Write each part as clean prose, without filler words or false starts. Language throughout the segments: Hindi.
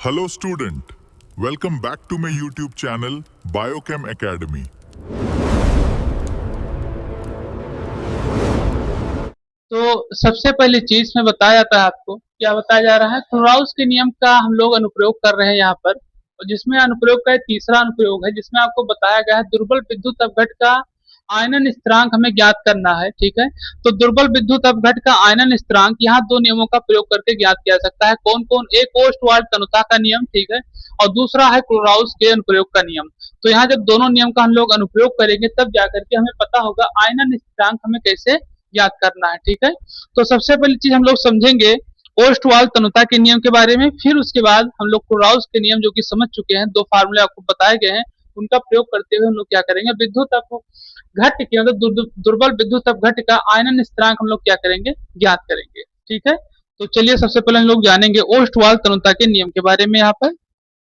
Hello student, welcome back to my YouTube channel Biochem Academy. तो सबसे पहली चीज में बताया जाता है आपको, क्या बताया जा रहा है, क्लोराउस के नियम का हम लोग अनुप्रयोग कर रहे हैं यहाँ पर। और जिसमें अनुप्रयोग का तीसरा अनुप्रयोग है, जिसमें आपको बताया गया है दुर्बल विद्युत अपघट का आयनन स्थिरांक हमें ज्ञात करना है। ठीक है, तो दुर्बल विद्युत अपघट का आयनन स्थिरांक यहाँ दो नियमों का प्रयोग करके ज्ञात किया जा सकता है। कौन कौन? एक ओस्टवाल्ड तनुता का नियम, ठीक है, और दूसरा है क्लोराउस के अनुप्रयोग का नियम। तो यहाँ जब दोनों नियम का हम लोग अनुप्रयोग करेंगे तब जाकर के हमें पता होगा आयनन स्थिरांक हमें कैसे याद करना है। ठीक है, तो सबसे पहली चीज हम लोग समझेंगे ओस्टवाल्ड तनुता के नियम के बारे में, फिर उसके बाद हम लोग क्लोराउस के नियम जो कि समझ चुके हैं, दो फार्मूले आपको बताए गए हैं, उनका प्रयोग करते हुए हम लोग क्या करेंगे, विद्युत अपघट के मतलब दुर्बल विद्युत अपघट का आयनन स्थिरांक हम लोग क्या करेंगे, ज्ञात करेंगे। ठीक है, तो चलिए सबसे पहले हम लोग जानेंगे ओस्टवाल्ड तनुता के नियम के बारे में। यहाँ पर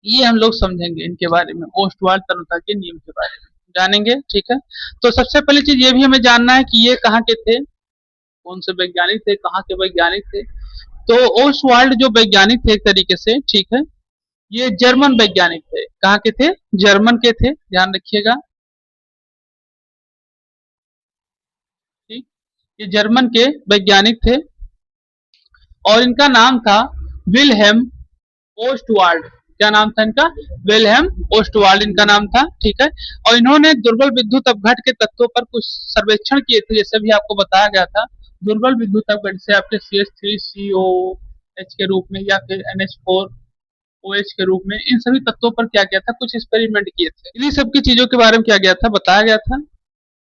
ये हम लोग समझेंगे इनके बारे में, ओस्टवाल्ड तनुता के नियम के बारे में जानेंगे। ठीक है, तो सबसे पहली चीज ये भी हमें जानना है कि ये कहाँ के थे, कौन से वैज्ञानिक थे, कहाँ के वैज्ञानिक थे। तो ओस्टवाल्ड जो वैज्ञानिक थे एक तरीके से, ठीक है, ये जर्मन वैज्ञानिक थे। कहाँ के थे? जर्मन के थे, ध्यान रखिएगा। ठीक, ये जर्मन के वैज्ञानिक थे और इनका नाम था विल्हेम ओस्टवाल्ड। क्या नाम था इनका? विल्हेम ओस्टवाल्ड इनका नाम था। ठीक है, और इन्होंने दुर्बल विद्युत अपघट के तत्वों पर कुछ सर्वेक्षण किए थे, जैसे भी आपको बताया गया था। दुर्बल विद्युत अपघट से आपके CH3COH के रूप में या फिर NH4OH के रूप में, इन सभी तत्वों पर क्या किया था, कुछ एक्सपेरिमेंट किए थे। इन्हीं सब की चीजों के बारे में क्या गया था, बताया गया था।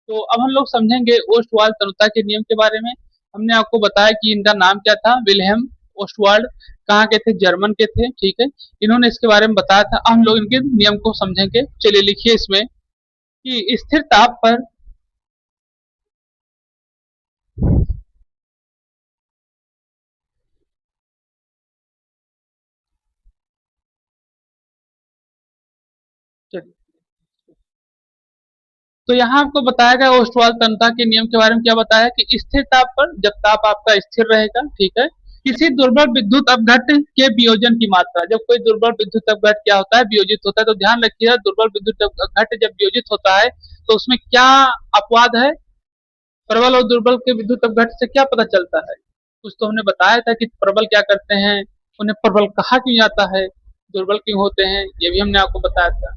तो अब हम लोग समझेंगे ओस्टवाल्ड तनुता के नियम के बारे में। हमने आपको बताया कि इनका नाम क्या था, विल्हेम ओस्टवाल्ड। कहाँ के थे? जर्मन के थे। ठीक है, इन्होंने इसके बारे में बताया था। अब हम लोग इनके नियम को समझेंगे। चलिए लिखिए इसमें कि स्थिर ताप पर चलिए, तो यहाँ आपको बताया गया ओस्टवाल्ड तनुता के नियम के बारे में। क्या बताया कि स्थिर ताप पर, जब ताप आपका स्थिर रहेगा, ठीक है, किसी दुर्बल विद्युत अपघट के वियोजन की मात्रा, जब कोई दुर्बल विद्युत अपघट क्या होता है, वियोजित होता है, तो ध्यान रखिएगा दुर्बल विद्युत अपघट जब वियोजित होता है तो उसमें क्या अपवाद है, प्रबल और दुर्बल के विद्युत अपघट से क्या पता चलता है। कुछ तो हमने बताया था कि प्रबल क्या करते हैं, उन्हें प्रबल कहा क्यों जाता है, दुर्बल क्यों होते हैं, ये भी हमने आपको बताया था।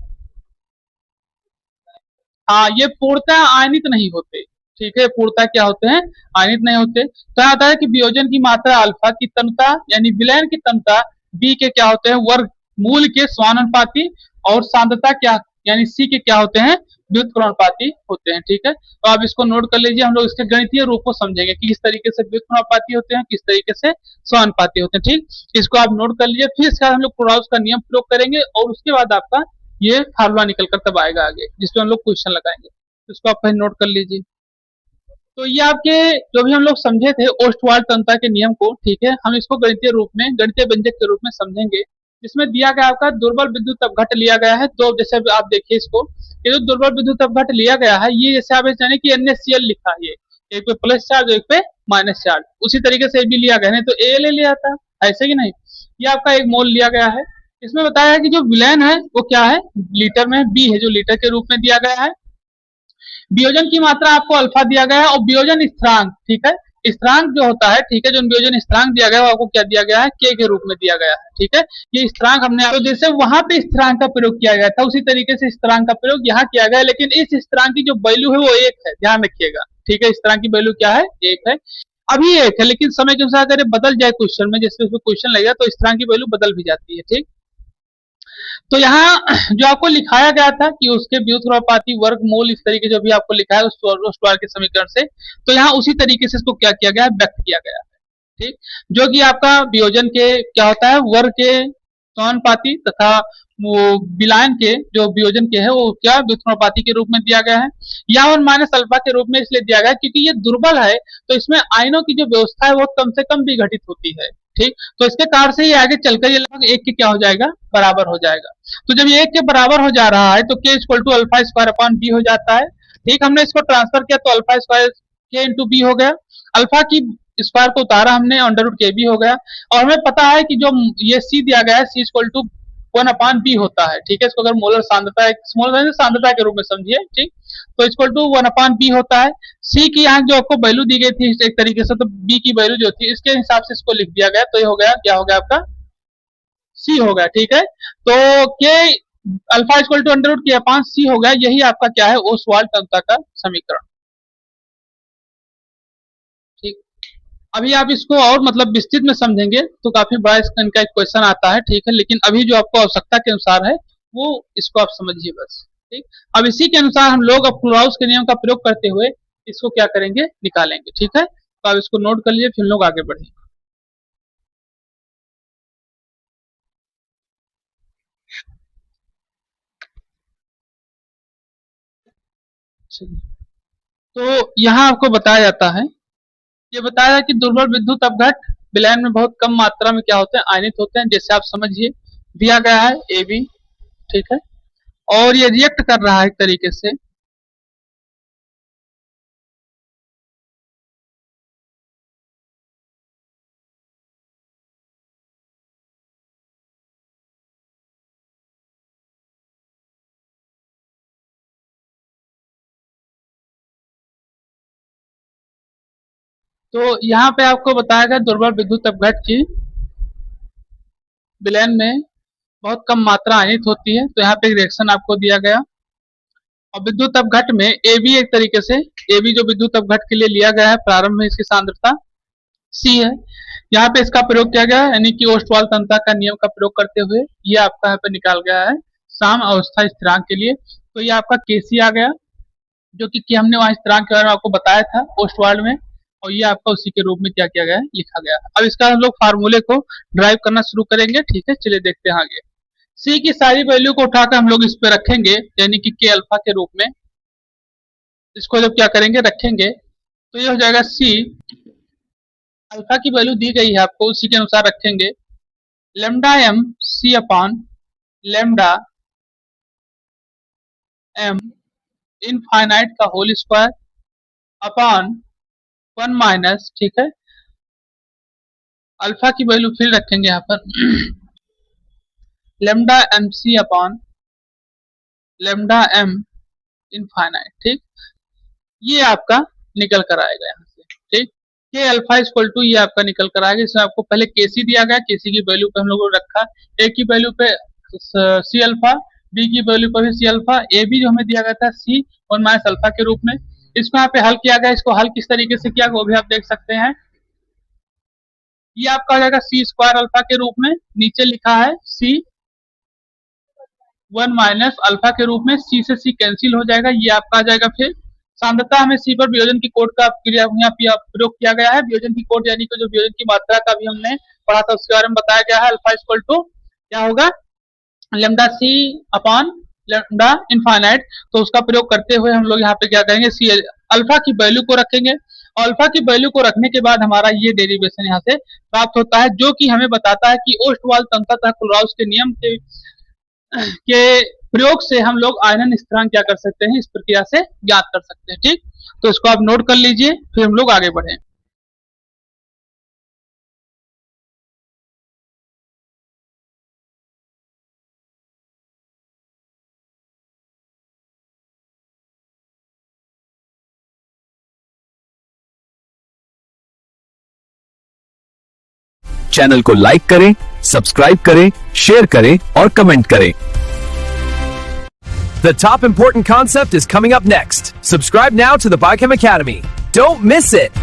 हाँ, ये पूर्णतः आयनित नहीं होते। ठीक है, पूर्णतः क्या होते हैं, आयनित नहीं होते। तो आता है कि वियोजन की मात्रा अल्फा की तनुता यानी विलयन की तनुता बी के क्या होते हैं, वर्ग मूल के समानुपाती, और सांद्रता क्या यानी सी के क्या होते हैं, व्युत्क्रमानुपाती होते हैं। ठीक है, तो आप इसको नोट कर लीजिए। हम लोग इसके गणितीय रूप को समझेंगे कि किस तरीके से व्युत्क्रमानुपाती होते हैं, किस तरीके से समानुपाती होते हैं। ठीक, इसको आप नोट कर लीजिए। फिर इसके बाद हम लोग क्लोराउस का नियम प्रयोग करेंगे और उसके बाद आपका ये फार्मूला निकल कर तब आएगा आगे, जिसपे हम लोग क्वेश्चन लगाएंगे। तो इसको आप पहले नोट कर लीजिए। तो ये आपके जो भी हम लोग समझे थे ओस्टवाल्ड तनुता के नियम को, ठीक है, हम इसको गणितीय रूप में, गणितीय व्यंजक के रूप में समझेंगे। जिसमें दिया गया आपका दुर्बल विद्युत अपघट लिया गया है। तो जैसे आप देखिए इसको, ये जो दुर्बल विद्युत अपघट लिया गया है, ये जैसे आप जाने कि NaCl लिखा है, ये एक पे प्लस चार्ज एक पे माइनस चार्ज, उसी तरीके से भी लिया गया है, नहीं तो Al लिया था, ऐसे कि नहीं। ये आपका एक मोल लिया गया है। इसमें बताया है कि जो विलयन है वो क्या है, लीटर में बी है, जो लीटर के रूप में दिया गया है। वियोजन की मात्रा आपको अल्फा दिया गया है, और वियोजन स्थिरांक, ठीक है, स्थिरांक जो होता है, ठीक है, जो वियोजन स्थिरांक दिया गया है वो आपको क्या दिया गया है, के रूप में दिया गया है। ठीक है, ये स्थिरांक हमने, तो जैसे वहां पे स्थिरांक का प्रयोग किया गया था उसी तरीके से स्थिरांक का प्रयोग यहाँ किया गया है, लेकिन इस स्थिरांक की जो वैल्यू है वो एक है, ध्यान रखिएगा। ठीक है, स्थिरांक की वैल्यू क्या है, एक है। अभी एक है, लेकिन समय के अनुसार अगर बदल जाए क्वेश्चन में, जैसे उसमें क्वेश्चन लगेगा तो स्थिरांक की वैल्यू बदल भी जाती है। ठीक, तो यहाँ जो आपको लिखाया गया था कि उसके व्युत्क्रमानुपाती वर्गमूल, इस तरीके जो भी आपको लिखा है उस ओस्टवाल्ड के समीकरण से, तो यहाँ उसी तरीके से इसको क्या किया गया है, व्यक्त किया गया है। ठीक, जो कि आपका वियोजन के क्या होता है, वर्ग के समानुपाती तथा वो विलायन के जो वियोजन के है वो क्या व्युत्क्रमानुपाती के रूप में दिया गया है, या और माइनस अल्फा के रूप में इसलिए दिया गया है क्योंकि ये दुर्बल है, तो इसमें आयनों की जो व्यवस्था है वो कम से कम विघटित होती है। ठीक, तो इसके कारण से ये आगे चलकर ये लगभग एक के क्या हो जाएगा, बराबर हो जाएगा। तो जब ये एक के बराबर हो जा रहा है तो K equal to alpha square upon B हो जाता है। ठीक, हमने इसको ट्रांसफर किया तो alpha square K into B हो गया, अल्फा की स्क्वायर को उतारा हमने, अंडर रूट के बी हो गया। और हमें पता है कि जो ये सी दिया गया है, सी इक्वल टू 1/b होता है, ठीक है। इसको अगर मोलर सांद्रता, स्मॉल सांद्रता के रूप में समझिए, ठीक। तो इक्वल टू 1/b होता है। सी की यहाँ जो आपको वैल्यू दी गई थी एक तरीके से, तो बी की वैल्यू जो थी इसके हिसाब से इसको लिख दिया गया, तो ये हो गया, क्या हो गया आपका, सी हो गया, ठीक है। तो K alpha equal to under root K upon सी हो गया, यही आपका क्या है, ओस्वाल्ड तंत्र का समीकरण, ठीक। अभी आप इसको और मतलब विस्तृत में समझेंगे तो काफी बड़ा इनका एक क्वेश्चन आता है, ठीक है। लेकिन अभी जो आपको आवश्यकता के अनुसार है वो इसको आप समझिए बस, ठीक। अब इसी के अनुसार हम लोग अब क्लोराउस के नियम का प्रयोग करते हुए इसको क्या करेंगे, निकालेंगे, ठीक है। तो आप इसको नोट कर लीजिए, फिर हम लोग आगे बढ़ेंगे। तो यहाँ आपको बताया जाता है, ये बताया है कि दुर्बल विद्युत अपघट विलयन में बहुत कम मात्रा में क्या होते हैं, आयनित होते हैं। जैसे आप समझिए, दिया गया है ए बी, ठीक है, और ये रिएक्ट कर रहा है एक तरीके से, तो यहाँ पे आपको बताया गया दुर्बल विद्युत अपघट की विलयन में बहुत कम मात्रा आयनित होती है। तो यहाँ पे एक रिएक्शन आपको दिया गया, और विद्युत अपघट में ए बी एक तरीके से, ए बी जो विद्युत अपघट के लिए लिया गया है, प्रारंभ में इसकी सांद्रता सी है। यहाँ पे इसका प्रयोग किया गया है, यानी कि ओस्टवाल्ड तंत्र का नियम का प्रयोग करते हुए ये आपका यहाँ पे निकाल गया है साम अवस्था स्थिरांक के लिए। तो ये आपका केसी आ गया, जो कि हमने वहां स्थिरांक के बारे में आपको बताया था ओस्टवाल्ड में, और ये आपका उसी के रूप में क्या किया गया है, लिखा गया है। अब इसका हम लोग फार्मूले को ड्राइव करना शुरू करेंगे, ठीक है। चलिए देखते हैं आगे। सी की सारी वैल्यू को उठाकर हम लोग इस पे रखेंगे, यानी कि के अल्फा के रूप में इसको जब क्या करेंगे, रखेंगे, तो ये हो जाएगा सी, अल्फा की वैल्यू दी गई है आपको, उसी के अनुसार रखेंगे, lambda M C upon lambda M infinite का होल स्क्वायर अपान 1 माइनस, ठीक है, अल्फा की वैल्यू फिर रखेंगे यहाँ पर lambda M C upon lambda M infinite, ठीक। ये आपका निकल कर आएगा यहाँ से, ठीक। के अल्फा इक्वल टू ये आपका निकल कर आएगा। इसमें आपको पहले केसी दिया गया, केसी की वैल्यू पे हम लोगों ने रखा, ए की वैल्यू पे सी अल्फा, बी की वैल्यू पर भी सी अल्फा, ए बी जो हमें दिया गया था सी 1 माइनस अल्फा के रूप में, इसको यहाँ पे हल किया गया। इसको हल किस तरीके से किया वो भी आप देख सकते हैं। ये आपका आ जाएगा सी स्क्वायर अल्फा के रूप में, नीचे लिखा है सी 1 माइनस अल्फा के रूप में, सी से सी कैंसिल हो जाएगा, ये आपका आ जाएगा। फिर सांद्रता हमें सी पर वियोजन की कोड का यहाँ प्रयोग किया गया है, वियोजन की कोड यानी कि जो वियोजन की मात्रा का भी हमने पढ़ा था उसके बारे में बताया गया है। अल्फा इक्वल टू क्या होगा, लेमडा सी अपॉन लेमडा इनफाइनाइट। तो उसका प्रयोग करते हुए हम लोग यहाँ पे क्या करेंगे, सी अल्फा की वैल्यू को रखेंगे, और अल्फा की वैल्यू को रखने के बाद हमारा ये डेरिवेशन यहाँ से प्राप्त होता है, जो कि हमें बताता है कि ओस्टवाल्ड तंत्र तथा क्लोराउस के नियम के प्रयोग से हम लोग आयनन स्थिरांक क्या कर सकते हैं, इस प्रक्रिया से ज्ञात कर सकते हैं, ठीक। तो इसको आप नोट कर लीजिए, फिर हम लोग आगे बढ़े। चैनल को लाइक करें, सब्सक्राइब करें, शेयर करें और कमेंट करें। The top important concept is coming up next. Subscribe now to the Biochem Academy. Don't miss it.